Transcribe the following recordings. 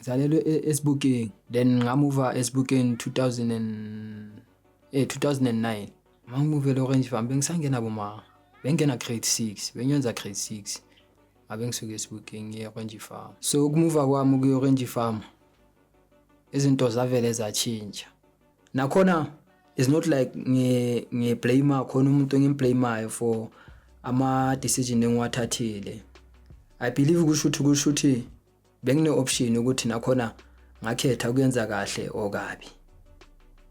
ngizalelwe eSibukeng, then ngamuva eSibukeng 2009. Mangimuvele Orange Farm bengisangena bengena grade 6, bengenza grade 6. Abengisuke eSibukeng eOrange Farm. So ukumuva kwami kuOrange Farm izinto zavele zachinja. Nakhona it's not like ngiblame khona umuntu engimblame for ama decision engiwathathile. I believe kusho ukuthi bengine option ukuthi nakhona ngakhetha ukuyenza kahle okabi.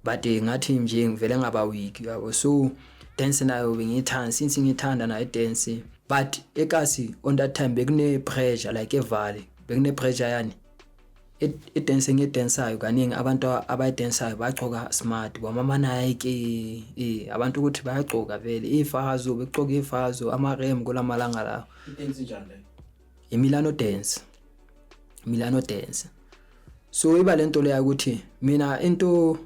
But ngathi nje ngivele ngaba weak yabo. So dance nayo bengithanda since ngithanda na dance, but ekasi on that time bekune pressure like evale. Bekune pressure yani. Dance ngidansayo kaningi abantu abayidansayo bagcoka smart kwamama Nike abantu ukuthi bayagcoka vele ifazo begcoka ifazo amarem kulamalanga la. Dance njani le? Milano dance. So iba lento leya ukuthi mina into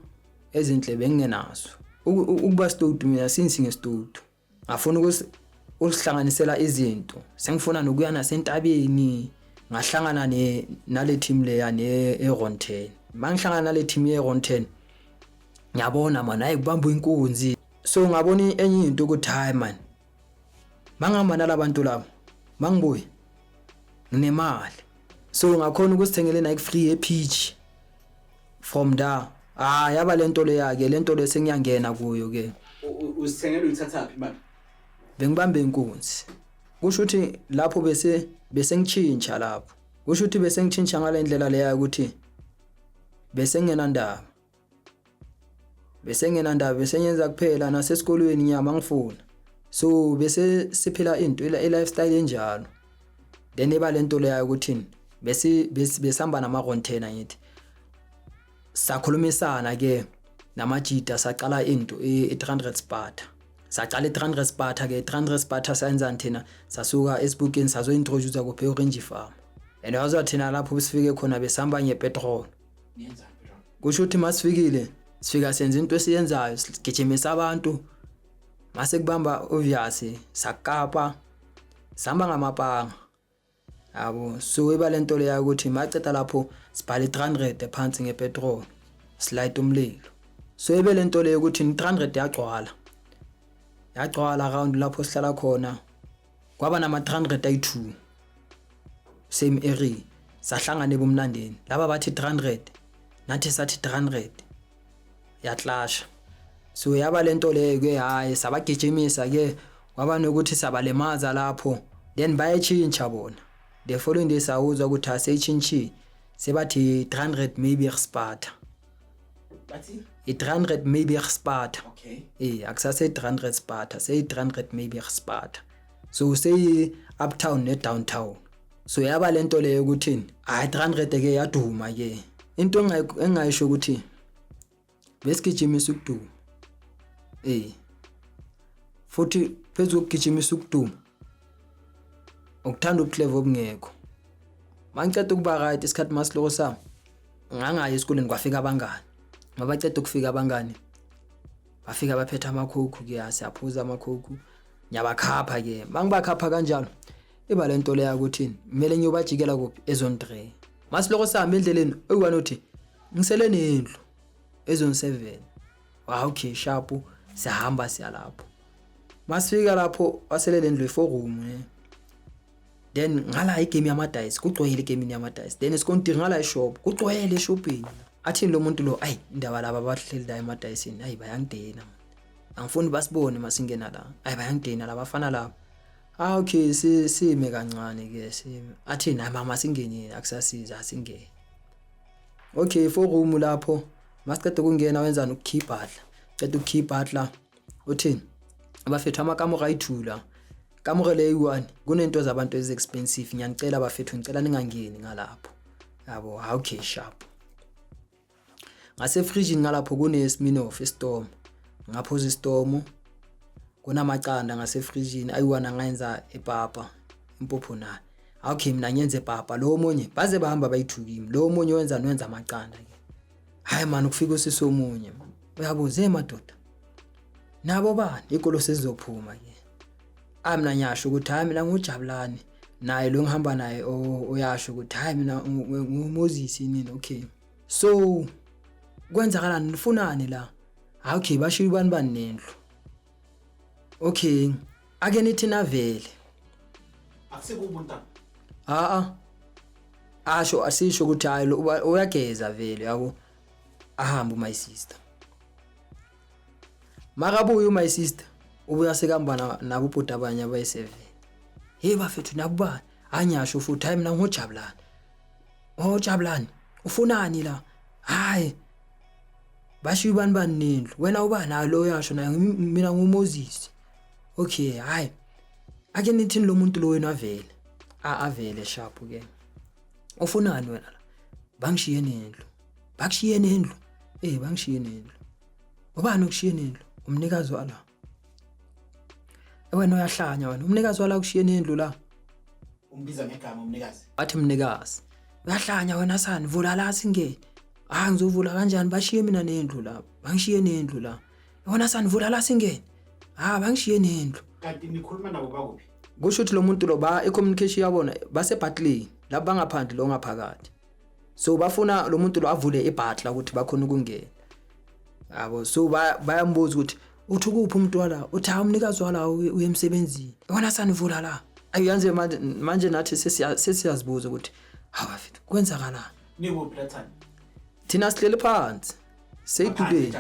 ezinhle bengenazo ukuba studio mina since ngestudio ngafuna ukusihlanganisela izinto sengifuna nokuya nasentabeni ngahlangana nale team leya neRon 10 mangihlangana nale team yeRon 10 ngiyabona man ayikubamba inkunzi. So ngabona enye into ukuthi hayi man mangihamba nalabantu labo mangibuye nginemali, so ngakhona ukusithengela Nike free ePeach from da yaba lento leya ke lento lesengiyangena kuyo ke. Usithengela uyithathaphi imali? Bengibambe inkunzi. Kusho ukuthi lapho bese ngichintsha lapho. Kusho ukuthi bese ngichintsha ngale ndlela leya ukuthi bese ngenandaba. Bese nyenza kuphela nasesikolweni nyama ngifuna. So bese siphila into lifestyle enjalo. Then eba lento leya ukuthi bese besihamba namaRon 10 ngithi sakhulumisana ke namajita saqala into e300 Sparta. Saqala e300 Sparta ke 300 Sparta senza thina sasuka eSibukeni sazo introduce ku Orange Farm. And wazo thina lapho sifike khona besihamba ngepetrol. Niyenza petrol. Kusho ukuthi masifikile sifika senza into esiyenzayo sigijimisa abantu. Mase kubamba obvious sakapa sihamba ngamapanga. Yabo, so eba lento leya ukuthi maceda lapho sibhale 300 phansi ngepetrol slide umlilo. So ebe lento leyo ukuthi 300 yagcwala around lapho sihlala khona kwaba nama 302 same area sahlangana ebumnandeni laba bathi 300 nathi sathi 300 yaclash. So yaba lento leyo ke hayi sabagijimisa ke kwaba nokuthi sabalemaza lapho, then bayachintsha bona. The following day sawuzwa ukuthi asechinchi sebathi 300 maybe Sparta. Bathi 300 maybe Sparta. Okay. Akusase 300 Sparta, say 300 maybe Sparta. So say uptown ne downtown. So yaba lento leyo ukuthi 300 ke yaduma ke. Into engayisho ukuthi besigijimisa ukuduma. Futhi phezulu ukugijimisa ukuduma. Ukuthanda ubuclever obungekho. Mangicela ukuba right isikhathi masiloko sami. Ngangaya esikoleni kwafika abangani. Mabaceda ukufika abangani. Bafika baphetha amakhokho ke siyaphuza amakhokho. Nyabakhapha ke. Mangibakhapha kanjalo. Iba lento leya ukuthi kumele ngiyobajikela kuphi ezone 3. Masiloko sami endleleni ekubani uthi ngisele nendlu ezone 7. Okay sharp sihamba siya lapho. Masifika lapho waselele indlu 4 room. Then ngala igame yamadice kugcwele igame yamadice. Then sikontinga ngala ishop kugcwele eshopini. Athi lo muntu lo indaba laba bahleli la emadiceni bayangidena. Angifuni basibone masingena la. Bayangidena labafana laba. Okay sime kancane ke sime. Athi na mama singenile akusasiza singene. Okay 4 room lapho masicede ukungena wenzani ukukhipha adla. Cede ukukhipha adla. Uthini? Abafethu amakamera ayithula. Kamera le yi1 kunento zabantu expensive ngiyanicela bafethu ngicela ningangeni ngalapho. Yabo okay sharp. Ngase fridge ngalapho kuneSmirnoff istorm. Ngaphuza istorm. Kunamacanda ngase fridge ayiwana ngayenza epapa impuphu na. Okay mina nyenze epapa lo omunye baze bahamba bayithukimi. Lo omunye wenza amacanda ke. Hayi man ukufika usisomunye. Uyabuze madoda. Nabo bani ikolo sezizophuma ke. Mina nyasho ukuthi mina ngujabulani naye lo ngihamba naye oyasho ukuthi hayi mina nguMoses nini. Okay, so kwenzakalani, nifunani la? Okay, bashiya bani nendlu. Okay, ake nithi navele Akusekumuntu. asho asisho ukuthi hayi lo uyageza vele yabo, ahamba my sister. Makabuye my sister ubuya sekamba nabo ubhuti abanye abayi7. Hey bafethu nakuba anyasho futhi hayi mina ngojabulani. Jabulani ufunani la? Hayi bashiya bani nendlu, wena uba nalo yasho naye mina nguMoses. Okay, hayi ake nithini lo muntu lo wena vele avele sharp ke. Ufunani wena la? Bangishiye nendlu. Bakushiye nendlu. Bangishiye nendlu. Ubani ukushiye nendlu? Umnikazi wala. Wena uyahlanya wena. Umnikazi wala ukushiye nendlu la. Umbiza ngegama umnikazi. Bathi mnikazi. Uyahlanya wena sani, vula la singene. Ngizovula kanjani? Bashiye mina nendlu la. Bangishiye nendlu la. Wena sani, vula la singene. Bangishiye nendlu. Kanti nikhuluma nabo bakuphi? Kusho ukuthi lo muntu lo i-communication yabona base-Bartley lapha bangaphandle lo ngaphakathi. So bafuna lo muntu lo avule ibhatla ukuthi bakhona ukungena. Yabo, so bayambuza ukuthi uthi kuphi umuntu wala? Uthi umnikazi wala uyemsebenzini. Wona sanivula la. Ayiyenze manje nathi sesiyazibuza ukuthi bafethu kwenzakalani? Niwo plathani. Thina sihlele phansi. Seyitudeni.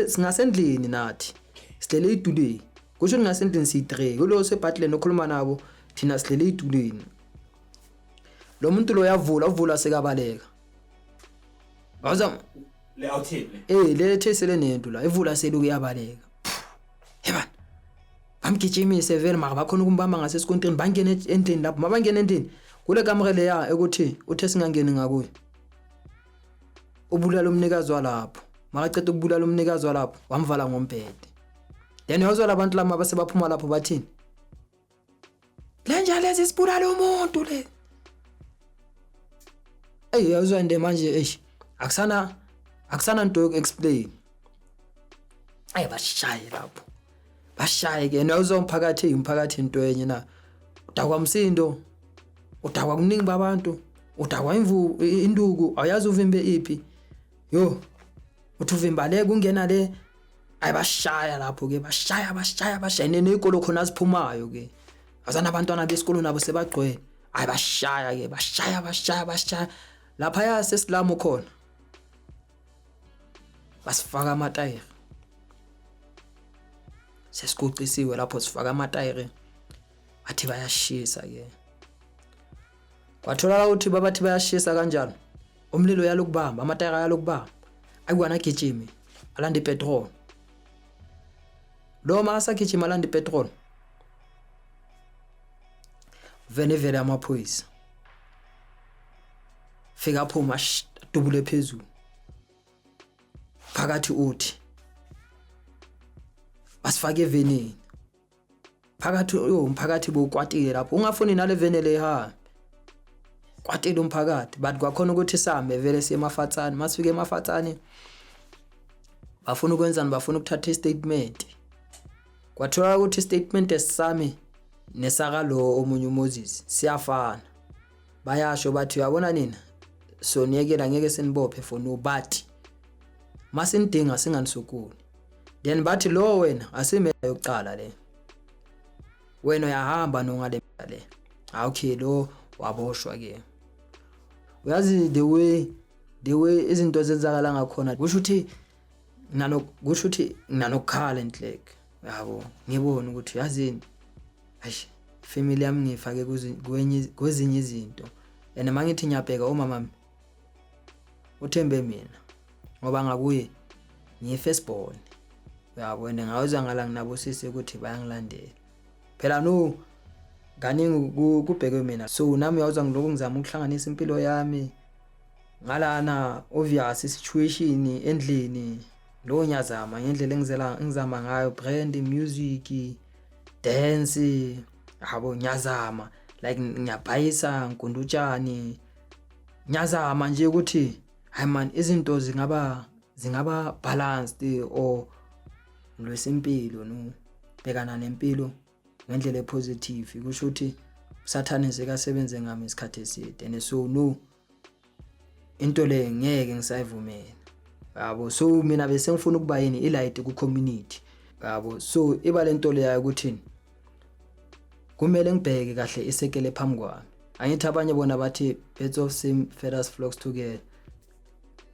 Singasendlini nathi. Sihlele itudeni. Kusho ngasendlini si3 kulo seBartley nokhuluma nabo, thina sihlele ituleni. Lo muntu lo yavula sekabaleka. Awuzama le outtable. Le thesele nento la evula selu kuyabaleka. Yebani. Bamgijimise vele maka bakhona ukumbamba ngasesikontrini, bangena endlini lapho. Mabangena endlini kule kamera leya ekuthi uthe singangeni ngakuye. Ubulala umnikazi walapho. Makaceda ukubulala umnikazi walapho wamvala ngomphethe. Then yozwa labantu lama basebaphuma lapho bathini? Lenja lezi sibulala umuntu le. Yozwa nde manje akusana nto explain. Bashaye lapho. Bashaye ke yozwa umphakathi into enye na. Udakwa umsindo. Udakwa kuningi babantu. Udakwa induku ayazi uvimbe iphi. Yo. Uthi uvimbale kungena le. Bashaya lapho ke, bashaya nekolo khona siphumayo ke. Azana abantwana besikolo nabo sebagcwele. Bashaya ke, bashaya. Lapha ya sesilamu khona. Basifaka amatayiri. Sesikucisiwe lapho sifaka amatayiri. Bathi bayashisa ke. Kwathola ukuthi babathi bayashisa kanjalo. Umlilo yalokubamba, amatayiri yalokubamba. Ayikwana gijimi, alanda ipetrol. Lo masagijima alanda ipetrol. Vele amaphoyisa. Fika phuma dubule phezulu. Phakathi uthi basifake evenini. Phakathi umphakathi bokwatile lapho. Ungafuni nale vene le kwatile umphakathi, but kwakhona ukuthi sambe vele siyemafatsani. Masifike emafatsani bafuna ukwenzani? Bafuna ukuthatha istatement. Kwathola ukuthi istatement esami nesaka lo omunye uMoses siyafana. Bayasho bathi uyabona nina so niyekela ngeke senibophe for no, but masinidinga singanisukuni. Then bathi lo wena asime yokucala le. Wena uyahamba nongale le. Okay, lo waboshwa ke. Uyazi the way izinto zenzakala ngakhona. Kusho ukuthi nanokukhala enhleke. Yabo, ngibona ukuthi yazini family yami ngifake kwezinye izinto. And mangithi ngiyabheka umama mami uthembe mina ngoba ngakuye ngiyi-first born. Yabo, and ngawuzwa ngala nginabo sisi ukuthi bayangilandela. Phela no kaningi kubhekwe mina. So nami uyawuzwa ngiloko ngizama ukuhlanganisa impilo yami ngalana obvious situation endlini. Lo nyazama ngendlela engizama ngayo, brand, music, dance, yabo nyazama like ngiyabhayisa nkundutshani. Nyazama nje ukuthi hayi man izinto zingaba balanced or lwesimpilo no bhekana nempilo ngendlela epositive. Kusho ukuthi usathane sekasebenze ngami isikhathi eside and so no into le ngeke ngisayivumela yabo. So mina bese ngifuna ukuba yini ilight ku community yabo. So iba lento leya ukuthi kumele ngibheke kahle isekele phambi kwami. Angithi abanye bona bathi birds of same feathers flocks together,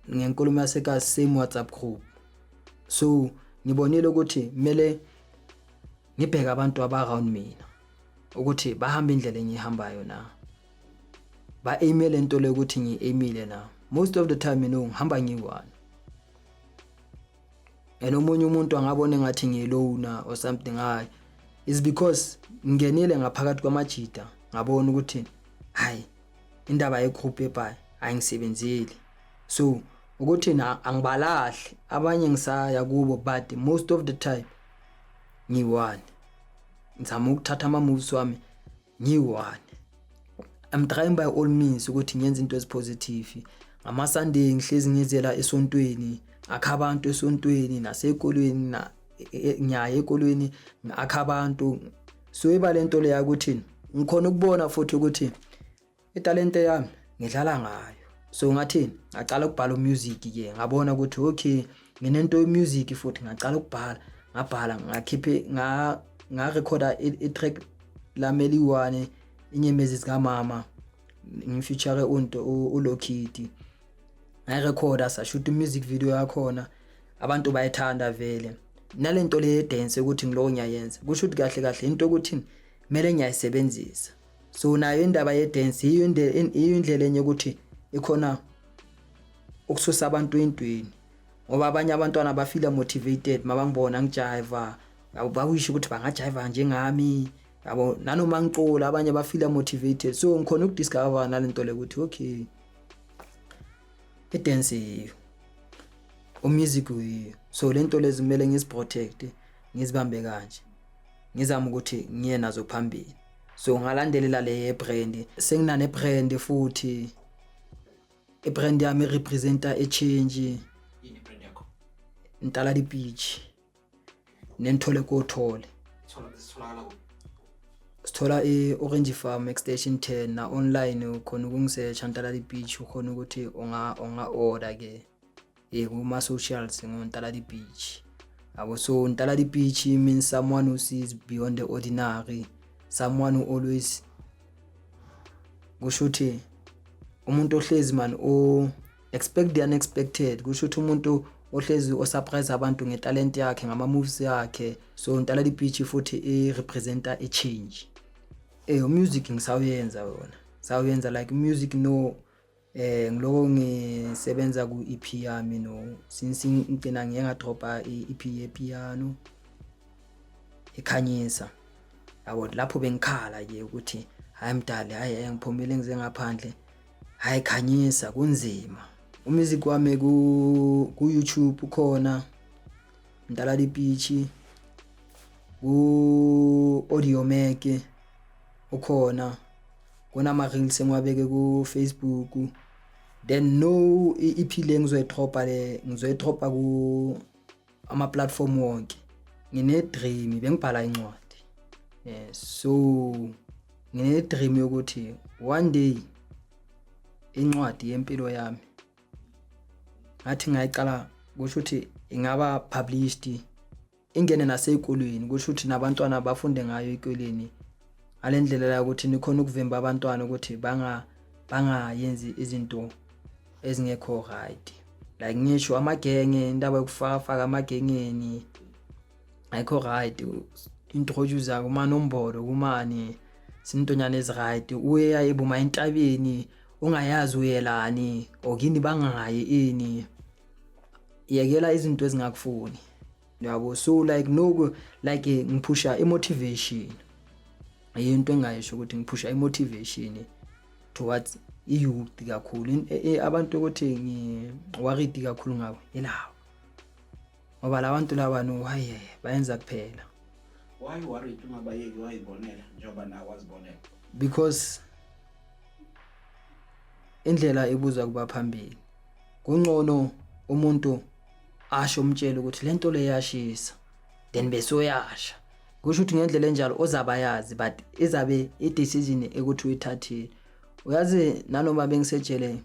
ngenkulumo yaseka same WhatsApp group. So ngibonile ukuthi kumele ngibheke abantu aba around mina ukuthi bahamba indlela engihambayo na, ba email into le ukuthi ngi-email na. Most of the time ngihamba ngiyi-one and omunye umuntu angabona ngathi ngiyilona or something. Hayi, is because ngingenile ngaphakathi kwamajida ngabona ukuthi hayi indaba yegroup ebhayi ayingisebenzeli. So ukuthi angibalahle abanye ngisaya kubo, but most of the time ngiyi-one. Ngizama ukuthatha ama-moves wami ngiyi-one. I'm trying by all means ukuthi ngenze into ezipositive. Ngama-Sunday ngihlezi ngizela esontweni, akha abantu esontweni nasekolweni na nyaya ekolweni akha abantu. So iba lento le yakuthi ngikhona ukubona futhi ukuthi italente yami ngidlala ngayo. So ngathini ngacala ukubhala music ke, ngabona ukuthi okay nginento music futhi ngacala ukubhala, ngabhala ngakhiphe nga recorda i-track lameli one inyembezi zika mama ngifeature uLokiti. I recorda sa shoot music video yakhona, abantu bayithanda vele. Nalento le dance ukuthi ngilo ngiyayenza kusho ukuthi kahle kahle into ukuthi kumele ngiyayisebenzisa. So nayo indaba ye dance iyo indlela enye ukuthi ikhona ukususa abantu entweni, ngoba abanye abantwana bafeel motivated mabangibona ngijiva, bawisho ukuthi bangajiva njengami yabo. Nanoma ngicola abanye bafeel motivated. So ngikhona ukudiscover nalento le ukuthi okay i-dance iyo, umusic uyiyo. So lento lezi kumele ngiziprotect, ngizibambe kanje, ngizama ukuthi ngiye nazo phambili. So ngalandelela le brand, senginane brand futhi ibrand yami representa echange. Yini brand yakho? Ntaladi Beach nenthole kothole. Sitholakala kuphi? Sithola e-Orange Farm extension 10 na online ukhona ukungisearch Ntaladi Beach, ukhona ukuthi unga order ke kuma socials ngoNtaladi Beach yabo. So Ntaladi Beach means someone who sees beyond the ordinary, someone who always kusho ukuthi umuntu ohlezi man o expect the unexpected. Kusho ukuthi umuntu ohlezi o surprise abantu ngetalent yakhe, ngama moves yakhe. So Ntaladi Beach futhi representa a change. Music ngisawuyenza yona, sawuyenza like music no ngiloko ngisebenza ku EP yami no, since ngicina ngiyengadropa i-EP ye piano ekhanyisa yabo. Lapho bengikhala ke ukuthi hayi mdali, hayi ngiphumile ngize ngaphandle, hayi khanyisa kunzima. Umusic wami ku YouTube khona Ntaladi Beach, ku Audiomack ukhona, kunama reels engiwabeke ku Facebook. Then no EP le ngizoyitropa ku ama platform wonke. Ngine dream bengibhala incwadi. So ngine dream yokuthi one day incwadi yempilo yami ngathi ngayiqala kusho ukuthi ingaba published, ingene nasezikolweni, kusho ukuthi nabantwana bafunde ngayo ezikolweni. Alendlela la ukuthi nikhona ukuvimba abantwana ukuthi bangayenzi izinto ezingekho right, like ngisho amagenge, indaba yokufaka amagengeni ayikho right. Introduce kuma nombolo kumani sintonyana ezi right, uya ebuma entabeni ungayazi uyelani okini bangayi ini, yekela izinto ezingakufuni yabo. So like no like ngiphusha i-motivation, into engayisho ukuthi ngiphusha i-motivation towards i-youth kakhulu. Abantu ukuthi ngiworried kakhulu ngabo yelawo, ngoba labantu laba no hayi bayenza kuphela. Why worried ungabayeki wayibonela njengoba nawe wazibonela? Because indlela ibuza kuba phambili, kungcono umuntu asho umtshela ukuthi lento le yashisa then bese uyasha kusho ukuthi ngendlela enjalo ozabayazi but izabe i-decision ukuthi uyithathile. Uyazi nanoma bengisejele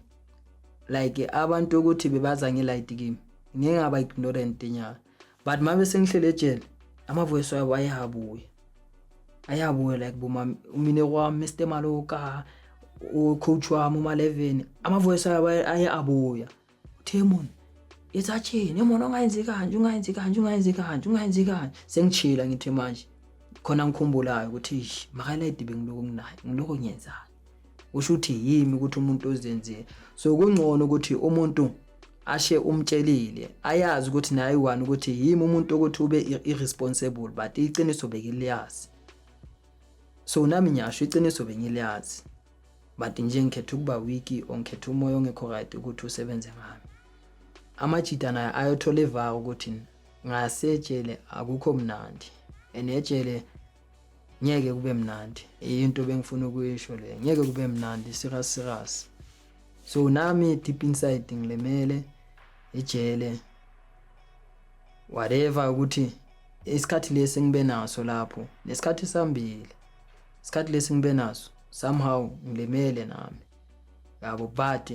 like abantu ukuthi bebaza ngelight kimi ngeke ngaba ignorant nya, but mabe sengihlele ejele amavoice wabo ayabuya like umine kwami Mr Maloka, ucoach wami uma11 amavoice wabo ayabuya. Themon itsachini yemona ungayenzi kanje sengichila ngithi manje khona ngikhumbulayo ukuthi makalight bengiloko nginayo ngiloko ngiyenzana. Usho ukuthi yimi ukuthi umuntu ozenze, so kungcono ukuthi umuntu ashe umtshelile ayazi ukuthi naye wani ukuthi yimi umuntu ukuthi ube irresponsible but iqiniso bekiliyazi. So nami nyasho iqiniso bengiliyazi but nje ngikhetha ukuba wiki ongikhetha umoya ongekho right ukuthi usebenze ngami. Amajita naye ayothola ivaka ukuthi ngasejele akukho mnandi enejele ngeke kube mnandi, into bengifuna ukuyisho le ngeke kube mnandi serious. So nami deep inside ngilemele ejele whatever ukuthi isikhathi lesi ngibe naso lapho nesikhathi sambili, isikhathi lesi ngibe naso somehow ngilemele nami yabo, but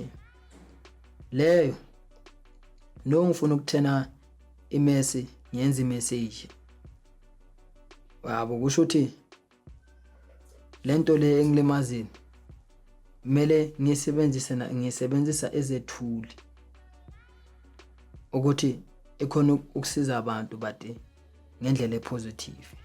leyo no ngifuna ukuthena imesi ngenza imessage yabo. Kusho ukuthi lento le engilemazini kumele ngisebenzisa ezethuli ukuthi ekhona ukusiza abantu but ngendlela epositive.